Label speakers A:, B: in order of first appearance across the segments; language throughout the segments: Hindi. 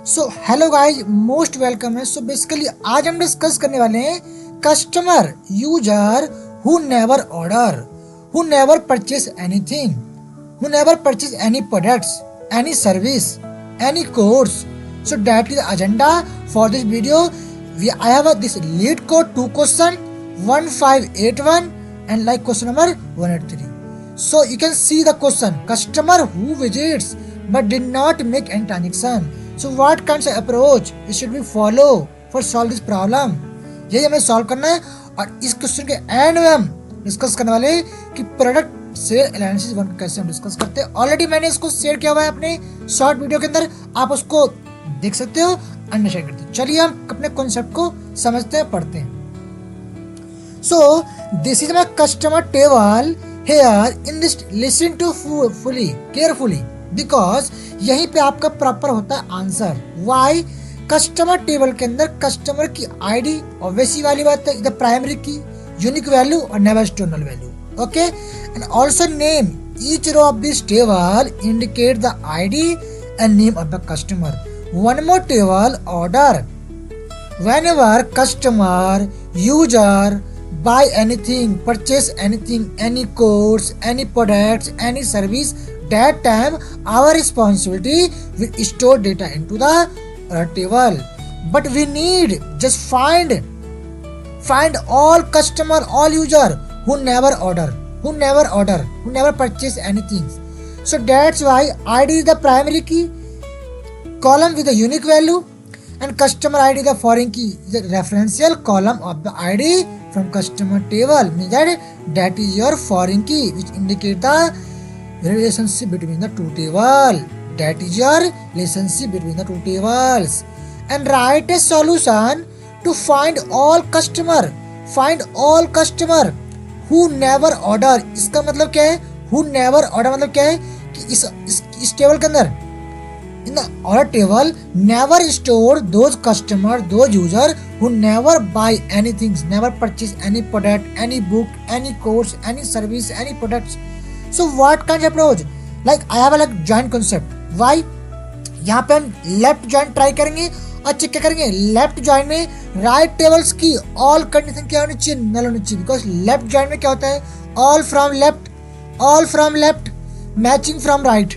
A: So hello guys, most welcome है। सो बेसिकली आज हम डिस्कस करने वाले हैं customer user who never order, who never purchase anything, who never purchase any products, any service, any course. So that is the agenda for this video. I have this lead code 2 question 1581 and like question number 183. So you can see the question: customer who visits but did not make any transaction. So what kinds of approach it should be follow for solve this problem? यही हमें सॉल्व करना है और इस क्वेश्चन के एंड में हम डिस्कस करने वाले हैं कि प्रोडक्ट सेल एनालिसिस वन कैसे हम डिस्कस करते हैं. ऑलरेडी मैंने इसको शेयर किया हुआ है अपने शॉर्ट वीडियो के अंदर, आप उसको देख सकते हो, अन्य शेयर करते हो. चलिए हम अपने कॉन्सेप्ट को समझते हैं, पढ़ते हैं. So this is my customer table here in this. Listen to fully carefully because यहीं पे आपका प्रॉपर होता है आंसर. व्हाई? कस्टमर टेबल के अंदर कस्टमर की आईडी ऑब्वियसली वाली बात है, इधर प्राइमरी की, यूनिक वैल्यू और never store null value. Okay, and also name each row of this table indicate the ID and name of the customer. One more table order. Whenever customer, user buy anything, purchase anything, any course, any products, any service, that time our responsibility will store data into the table. But we need just find all customer, all user who never order, who never purchase anything. So that's why ID is the primary key, column with a unique value, and customer ID the foreign key is the referential column of the ID from customer table. Means that is your foreign key which indicate the relationship between the two table. That is your relationship between the two tables. And write a solution to find all customer who never order. इसका मतलब क्या है? Who never order मतलब क्या है कि इस टेबल के अंदर in the order table never store those customer, those user who never buy anything, never purchase any product, any book, any course, any service, any products. So what kind of approach? Like I have a like joint concept. Why? यहाँ पे हम लेफ्ट जॉइंट ट्राई करेंगे और चेक क्या करेंगे. लेफ्ट जॉइंट में राइट टेबल्स की ऑल कंडीशन क्या होनी चाहिए? नल होनी चाहिए. बिकॉज लेफ्ट जॉइंट में क्या होता है? All from left matching from right.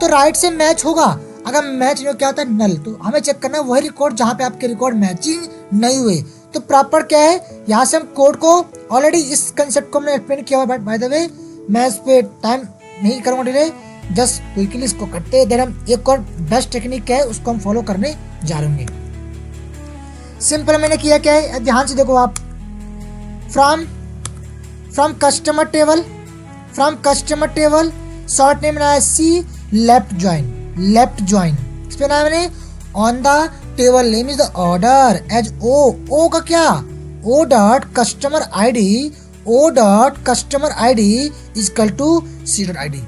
A: तो राइट से मैच होगा. अगर मैच नहीं हो क्या होता है? नल. तो हमें चेक करना है वही रिकॉर्ड जहां पे आपके रिकॉर्ड मैचिंग नहीं हुए. तो प्रॉपर क्या है, यहाँ से हम कोड को ऑलरेडी इस कंसेप्ट को हमने एक्सप्लेन किया हुआ है. बाय द वे मैं इस पे टाइम नहीं करूँगा डिले, जस्ट क्विकली इसको करते हैं. देन हम एक और बेस्ट टेक्निक है उसको हम फॉलो करने जा रहे होंगे. सिंपल मैंने किया क्या है, ध्यान से देखो आप. From customer table short name बनाया सी लेफ्ट ज्वाइन. इस पे नाम मैंने on the table name is the order as O का क्या? O dot customer ID is equal to C dot ID.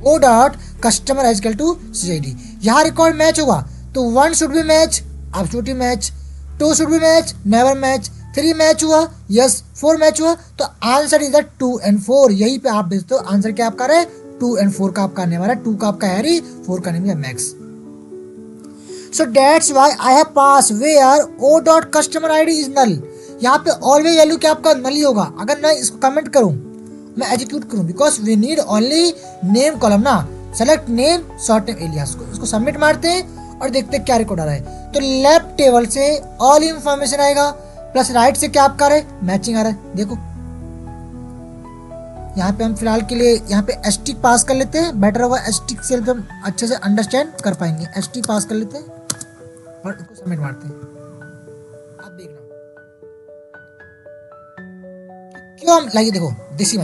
A: O dot customer is equal to C ID. यहाँ रिकॉर्ड मैच होगा तो 1 should be match, absolutely match. 2 should be match, never match. 3 match हुआ, यस. 4 मैच हुआ तो आंसर इज द 2 and 4. यही पे आप देखते हो आंसर क्या आपका है? 2 and 4 का आपका आने वाला है. 2 का आपका हैरी, 4 का नेम है Max. So that's why I have pass where o dot customer ID is null. यहाँ पे ऑलवेज वैल्यू क्या आपका नल ही होगा. अगर मैं इसको कमेंट करूँ, मैं एग्जीक्यूट करूँ, because we need only name column ना. Select name short name alias को इसको सबमिट मारते हैं और देखते हैं क्या रिकॉर्ड आ रहा है. तो लेफ्ट टेबल से ऑल इंफॉर्मेशन आएगा प्लस राइट से क्या आपका है? मैचिंग आ रहा है. देखो यहाँ पे हम फिलहाल के लिए यहाँ पे एस्टिक पास कर लेते हैं. बेटर होगा एस्टिक से हम अच्छे से अंडरस्टैंड कर पाएंगे. एस्टिक पास कर लेते हैं और इसको सबमिट मारते हैं. आप देखना क्यों हम लाइए. देखो this is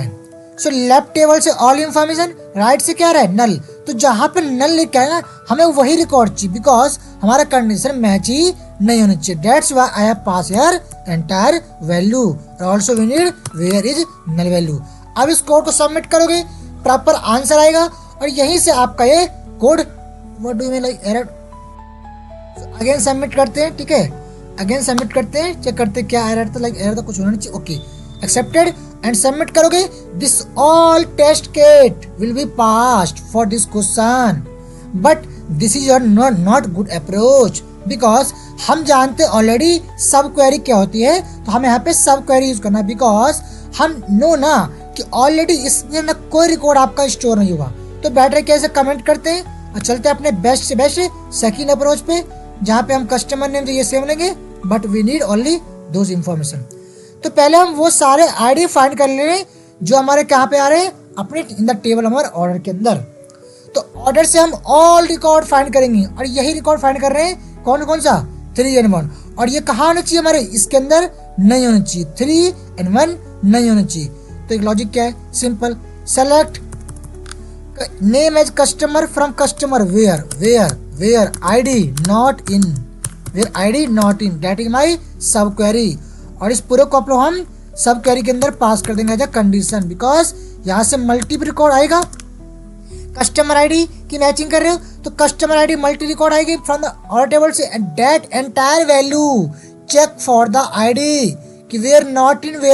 A: so left table से ऑल इंफॉर्मेशन, राइट से क्या रहा है? नल. तो जहां पे नल लिखा है ना, हमें वही रिकॉर्ड चाहिए बिकॉज हमारा कंडीशन मैच ही नहीं होनी चाहिए. That's why I have pass here entire value. Also we need where is null value. अब इस कोड को सबमिट करोगे, प्रॉपर आंसर आएगा और यहीं से आपका ये code what do you mean like error. Again submit करते हैं. ठीक है, अगेन सबमिट करते हैं, चेक करते हैं क्या एरर था. लाइक एरर तो कुछ होना नहीं चाहिए. ओके, एक्सेप्टेड एंड सबमिट करोगे. This all test case will be passed for this question. But this is your not good approach, because हम जानते ऑलरेडी सब क्वेरी क्या होती है, तो हमें यहाँ पे सब क्वेरी यूज करना है, बिकॉज हम नो ना कि ऑलरेडी इसमें ना कोई रिकॉर्ड आपका स्टोर नहीं होगा। तो बेटर कैसे कमेंट करते हैं और चलते हैं अपने बेस्ट से बेस्ट सेकंड अप्रोच पे, जहाँ पे हम कस्टमर नेम तो ये सेव लेंगे, but we need only those information. तो पहले हम वो सारे आईडी फाइंड कर ले रहे हैं जो हमारे कहाँ पे आ रहे हैं, अपने इन द टेबल हमारे ऑर्डर के अंदर। तो ऑर्डर से हम ऑल रिकॉर्ड फाइंड करेंगे, और यही रिकॉर्ड फाइंड कर रहे हैं कौन कौन सा 3 and 1, और ये कहाँ होना चाहिए हमारे इसके अंदर नहीं होना चाहिए, 3 and 1 नहीं होना चाहिए। तो एक लॉजिक क्या है, simple, select name as customer from customer where ID not in, where ID not in, that is my sub query. और इस पूरे को हम सब क्वेरी के अंदर पास कर देंगे एज अ कंडीशन, बिकॉज यहाँ से मल्टीपल रिकॉर्ड आएगा। कस्टमर आईडी की मैचिंग कर रहे हो तो कस्टमर आईडी मल्टी रिकॉर्ड आएगी फ्रॉम द ऑर्डर टेबल से, and that entire value check for the ID कि वेयर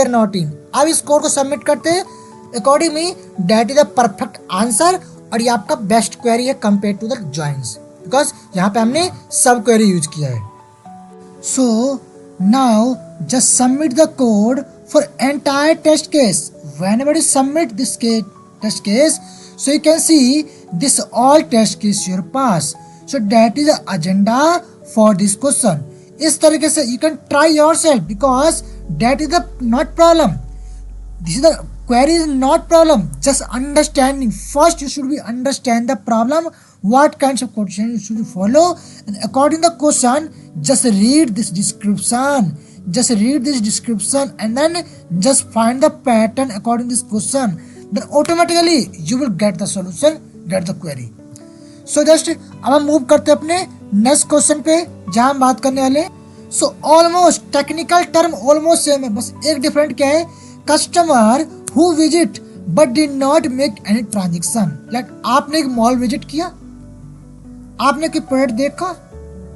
A: नॉट इन। अब इस कोड को सबमिट करते हैं according me, that is the perfect answer, और ये आपका बेस्ट क्वेरी है compare to the joins, because यहाँ पे हमने सब क्वेरी यूज किया है। So now just submit the code for entire test case. Whenever you submit this test case, so you can see this all test case your pass. So that is the agenda for this question. इस तरीके से you can try yourself, because that is the not problem. This is the query is not problem. Just understanding. First you should be understand the problem. What kinds of question you should follow, and according to the question, just read this description. Just read this description and then just find the pattern according to this question. Then automatically you will get the solution, get the query. So just अब हम मूव करते हैं अपने नेक्स्ट क्वेश्चन पे, जहाँ हम बात करने वाले। So almost technical term almost same है, बस एक डिफरेंट क्या है, customer who visit but did not make any transaction. Like आपने एक मॉल विजिट किया, आपने कोई प्रोडक्ट देखा,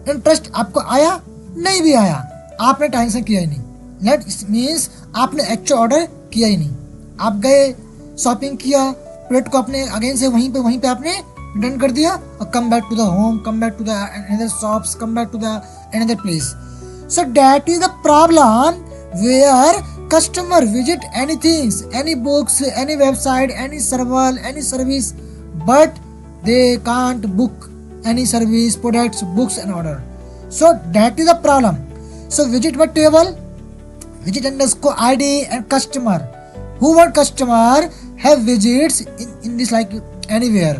A: इंटरेस्ट आपको आया, नहीं भी आया, आपने ट्रांजेक्शन किया ही नहीं, लेट मीन्स आपने एक्चुअल ऑर्डर किया ही नहीं। आप गए, शॉपिंग किया, प्रोडक्ट को अपने अगेन से वहीं पे आपने रिटर्न कर दिया, और come back to the home, come back to the another shops, come back to the another place. So that is the problem where customer visit anything, any books, any website, any server, any service, but they can't book any service, products, books and order. So that is the problem. So visit what table? Visit underscore ID and customer. Who want customer have visits in this like anywhere.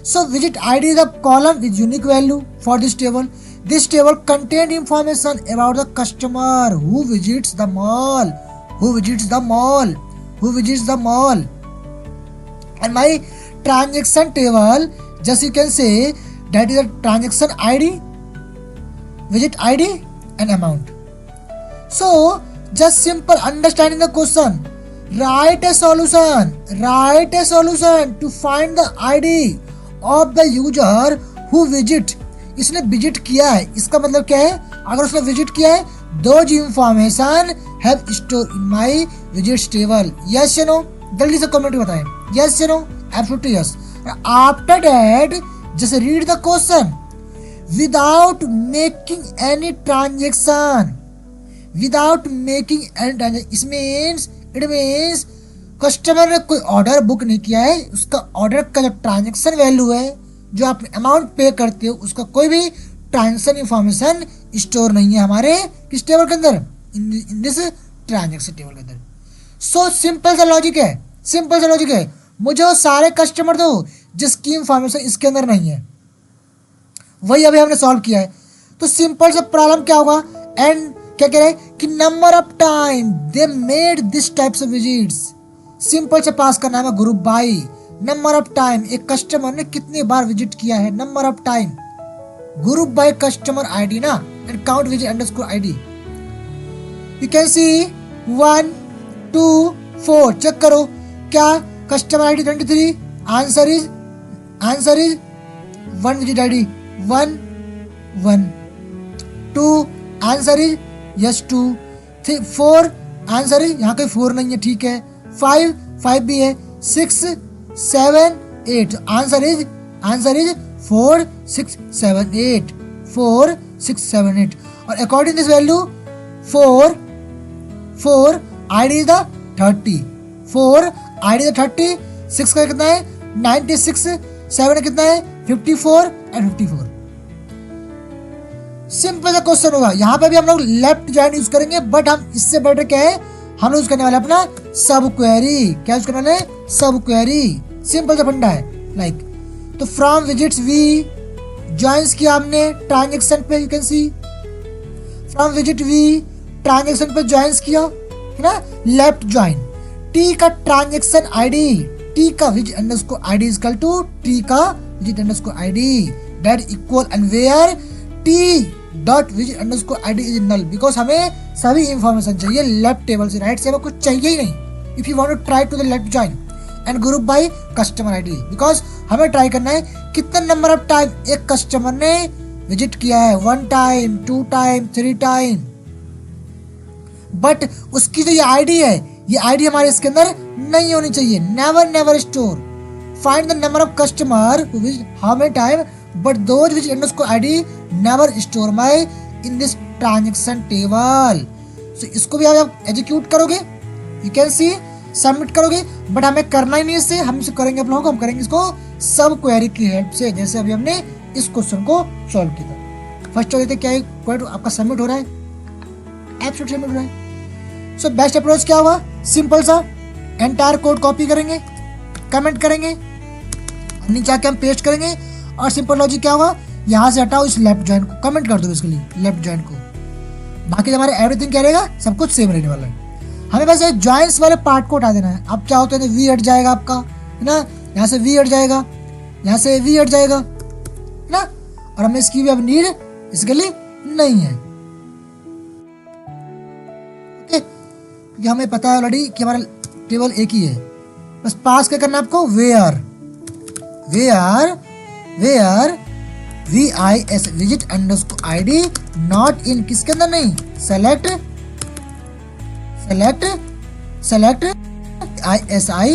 A: So visit ID is a column with unique value for this table. This table contain information about the customer who visits the mall. Who visits the mall. Who visits the mall. And my transaction table, just you can say that is a transaction ID, visit ID, an amount. So just simple understanding the question, write a solution to find the ID of the user who visit. इसने विजिट किया है, इसका मतलब क्या है, अगर उसने विजिट किया है, those information have stored in my visits table. Yes or no? जल्दी से कमेंट में बताएं, yes or no? Absolutely yes. After that just read the question without making any transaction. It means customer ने कोई ऑर्डर बुक नहीं किया है, उसका ऑर्डर का जो ट्रांजेक्शन वैल्यू है, जो आप अमाउंट पे करते हो, उसका कोई भी ट्रांजेक्शन इंफॉर्मेशन स्टोर नहीं है हमारे किस टेबल के अंदर, इन दिस ट्रांजेक्शन टेबल के अंदर। सो सिंपल सा लॉजिक है, मुझे वो सारे कस्टमर दो जिसकी इंफॉर्मेशन इसके अंदर नहीं है, वही अभी हमने सॉल्व किया है। तो सिंपल सा प्रॉब्लम क्या होगा, एंड क्या कह रहे हैं कि number of time they made this types of visits, simple से पास करना है group by number of time, एक कस्टमर ने कितनी बार विजिट किया है, number of time, group by customer ID ना, and count visit underscore ID. You can see 1 2 4, check करो क्या customer ID 23, answer is 1 visit ID 1 1, 2 answer is yes 2, 4 answer is, यहाँ कोई 4 नहीं है, ठीक है, 5 भी है, 6 7 8, आंसर इज 4 6 7 8 4 6 7 8 और according this value 4 ID is the 30 4 ID is 30 6 का कितना है 96 7 कितना है 54 एंड 54। सिंपल सा क्वेश्चन होगा। यहाँ पे भी हम लोग लेफ्ट जॉइन यूज करेंगे बट हम इससे बेटर क्या है हम यूज करने वाले अपना सब क्वेरी। क्या यूज करने वाले सब क्वेरी। सिंपल सा फंडा है लाइक तो फ्रॉम विजिट्स वी ज्वाइंस किया हमने ट्रांजेक्शन पे, you can see from visit V transaction पे ज्वाइंस किया है ना लेफ्ट ज्वाइन टी का ट्रांजेक्शन आईडी टी का visit underscore ID is equal to T का visit underscore ID that equal and where T dot visit underscore ID is null because हमें सभी इंफॉर्मेशन चाहिए लेफ्ट टेबल से राइट से कुछ चाहिए ही नहीं। If you want to try to the left join and group by customer ID because हमें ट्राई करना है कितने नंबर ऑफ टाइम एक कस्टमर ने विजिट किया है 1 टाइम 2 टाइम 3 टाइम बट उसकी जो ये आईडी है ये आईडी हमारे इसके अंदर नहीं होनी चाहिए। Never store find the number of customer who visit how many time but those which underscore ID never store my in this transaction table. So इसको भी आप एग्जीक्यूट करोगे यू कैन सी सबमिट करोगे बट हमें करना ही नहीं इससे हम इसे करेंगे आप लोगों को हम करेंगे इसको सब क्वेरी की हेल्प से जैसे अभी हमने इस क्वेश्चन को सॉल्व किया था। फर्स्ट देते क्या है क्वेरी आपका सबमिट हो रहा है एब्सोल्यूट सबमिट हो रहा है। सो बेस्ट अप्रोच क्या होगा सिंपल सा एंटायर कोड कॉपी करेंगे कमेंट करेंगे नीचे आके हम पेस्ट करेंगे और सिंपल लॉजिक क्या होगा यहाँ से हटाओ इस लेफ्ट जॉइन को कमेंट कर दो इसके लिए लेफ्ट जॉइन को बाकी हमारे एवरीथिंग क्या रहेगा सब कुछ सेम रहने वाला है। हमें बस ये जॉइंट्स वाले पार्ट को हटा देना है। अब क्या होता है वी हट जाएगा आपका है ना यहाँ से वी हट जाएगा यहाँ से वी हट जाएगा है ना और हमें इसकी भी अब नीड इसके लिए नहीं है ओके क्योंकि हमें पता है ऑलरेडी कि हमारा टेबल एक ही है। बस पास क्या करना है आपको where VIS visit underscore ID not in किसके अंदर नहीं select ISI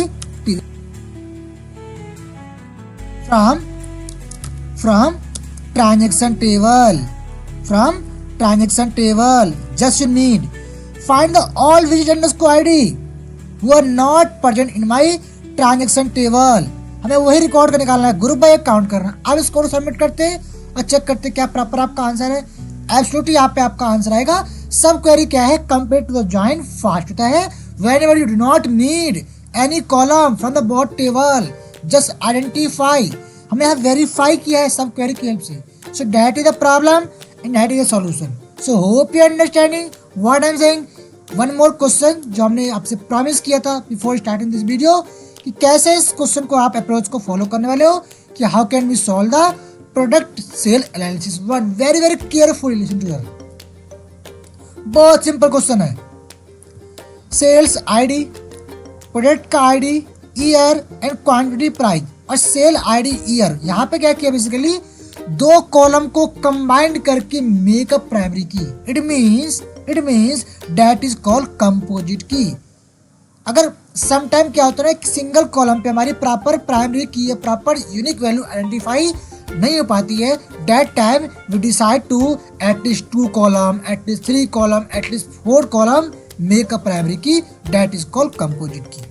A: from transaction table just you need find the all visit underscore ID who are not present in my transaction table। हमें वही रिकॉर्ड का निकालना है ग्रुप बाय एक काउंट करना है। अब इसको सबमिट करते हैं और चेक करते क्या प्रॉपर आपका आंसर है। एब्सोल्युटली यहाँ पे आपका आंसर आएगा। सब क्वेरी क्या है compare to the join fast होता है whenever you do not need any column from the board table just identify हमने यहाँ वेरीफाई किया है सब क्वेरी की हेल्प से। सो that is the problem and that is the solution. So hope you understanding what I am saying. One more question जो हमने आपसे प्रॉमिस किया था बिफोर स्टार्टिंग दिस वीडियो कि कैसे इस क्वेश्चन को आप अप्रोच को फॉलो करने वाले हो कि how can we solve the product sale analysis. One very carefully listen to that. बहुत सिंपल क्वेश्चन है। सेल्स आईडी प्रोडक्ट का ID year and quantity price और सेल आईडी ईयर। यहाँ पे क्या किया बेसिकली दो कॉलम को कंबाइंड करके मेक अ प्राइमरी की। It means that is called composite की। अगर सम टाइम क्या होता है कि सिंगल कॉलम पे हमारी प्रॉपर प्राइमरी की या प्रॉपर यूनिक वैल्यू आइडेंटिफाई नहीं हो पाती है that time we decide to at least 2 column at least 3 column at least 4 column make a primary key that is called composite key.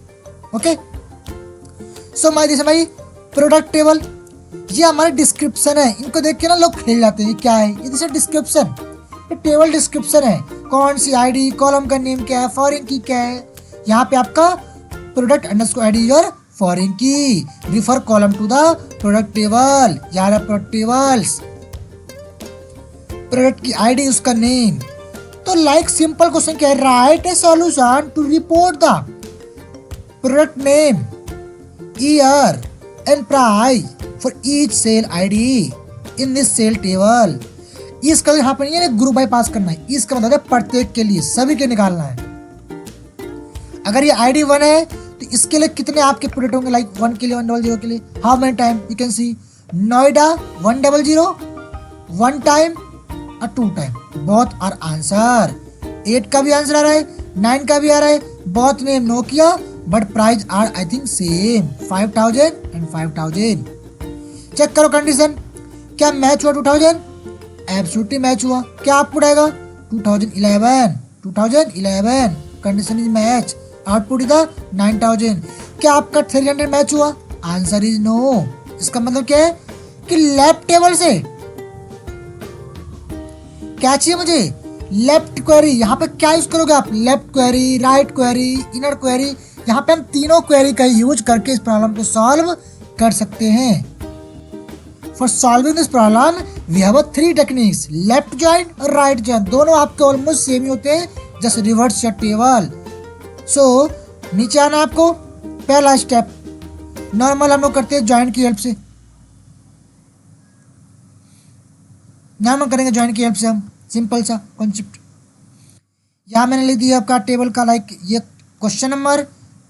A: Okay so my product table ये हमारा डिस्क्रिप्शन है। इनको देख के ना लोग खेल जाते हैं क्या है ये जैसे डिस्क्रिप्शन ये टेबल डिस्क्रिप्शन है। कौन सी आईडी कॉलम का नेम क्या है फॉरेन की क्या है। यहाँ पे आपका product underscore ID your foreign key refer column to the product table. यार प्रोडक्ट टेबल्स प्रोडक्ट की आईडी उसका नेम। तो लाइक सिंपल क्वेश्चन क्या है write a solution to report the product name year and price for each sale ID in this sale table. इसका यहाँ पर नहीं ग्रुप बाय पास करना है इसका मतलब प्रत्येक के लिए सभी के निकालना है। अगर ये आईडी 1 है तो इसके लिए कितने आपके प्रोडक्ट होंगे लाइक 1 के लिए 100 के लिए how many time you can C Noida 100 1 time और 2 टाइम बोथ आर आंसर। 8 का भी आंसर आ रहा है 9 का भी आ रहा है both name Nokia but price are I think same 5000 and 5000। Check करो कंडीशन क्या मैच हुआ 2000? एब्सोल्युटली मैच हुआ। क्या आउटपुट आएगा? 2011 condition is match, output is 9000। क्या आपका 300 मैच हुआ? Answer is no. इसका मतलब क्या है कि लेफ्ट टेबल से क्या चाहिए मुझे? Left query. यहाँ पे क्या यूज करोगे आप? Left query, right query, inner query. यहाँ पे हम तीनों क्वेरी का यूज करके इस प्रॉब्लम को सॉल्व कर सकते हैं। For solving this problem we have 3 techniques, left join और राइट जॉइन। दोनों आपके ऑलमोस्ट सेम ही होते हैं, just reverse your table. So नीचे आना आपको। पहला स्टेप नॉर्मल हम लोग करते हैं जॉइन की हेल्प से। नॉर्मल करेंगे जॉइन की हेल्प से हम, सिंपल सा कॉन्सेप्ट। यहाँ मैंने लिख दिया आपका टेबल का लाइक ये क्वेश्चन नंबर,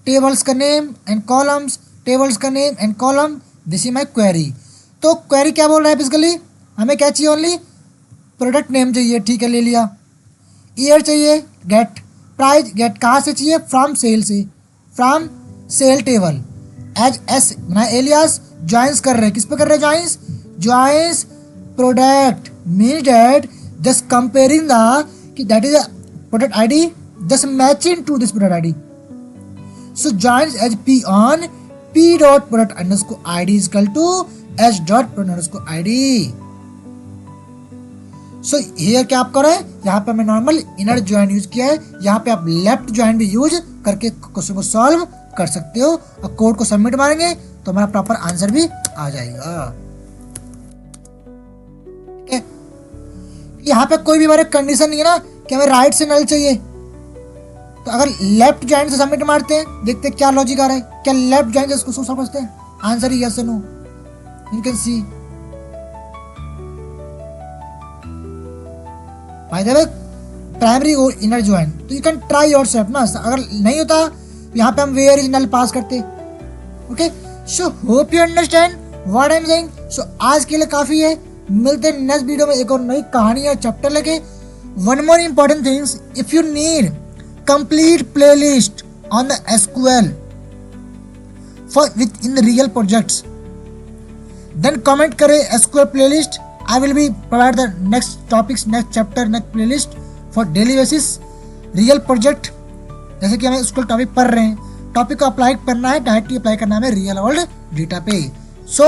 A: टेबल्स का नेम एंड कॉलम्स, टेबल्स का name and column, this is my query. तो क्वेरी क्या बोल रहा है बेसिकली? हमें क्या चाहिए? ओनली प्रोडक्ट नेम चाहिए, ठीक है ले लिया। ईयर चाहिए, गेट। प्राइस गेट कहाँ से चाहिए? फ्रॉम सेल से, from sale table. As S ना एलियास ज्वाइंस कर रहे हैं, किस पे कर रहे हैं joins? Joins product mean that just comparing the कि that is product ID just matching to this product ID. So joins as P on P dot product underscore ID is equal to S dot product underscore ID. So here क्या आप कर रहे हैं? यहाँ पे मैं नॉर्मल इनर ज्वाइन यूज किया है। यहाँ पे आप लेफ्ट ज्वाइन भी यूज करके क्वेश्चन को सॉल्व कर सकते हो और कोड को सबमिट मारेंगे तो हमारा प्रॉपर आंसर भी आ जाएगा। ठीक है, यहाँ पे कोई भी हमारे कंडीशन नहीं है ना कि हमें राइट से नल चाहिए। तो अगर लेफ्ट ज्वाइन से सबमिट मारते हैं, देखते हैं क्या लॉजिक आ रहा है। क्या लेफ्ट ज्वाइन से इसको सॉल्व करते हैं? आंसर ही yes no, you can see. By the way primary और इनर ज्वाइन, तो यू कैन ट्राई योरसेल्फ ना। अगर नहीं होता यहाँ पे हम वेयर इज नल पास करते। Okay, so hope you understand what I am saying. So आज के लिए काफी है, मिलते हैं नेक्स्ट वीडियो में एक और नई कहानी और चैप्टर लेके। One more important thing, if you need complete playlist on the SQL for in the real projects, then comment करें SQL playlist. I will be provide the next topics, next chapter, next playlist for daily basis real project। जैसे कि हमें SQL टॉपिक पढ़ रहे हैं, टॉपिक को अप्लाई करना है, डायरेक्टली अप्लाई करना है रियल वर्ल्ड डेटा पे। सो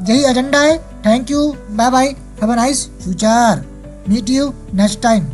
A: यही एजेंडा है। Thank you, bye bye, have a nice future, meet you next time.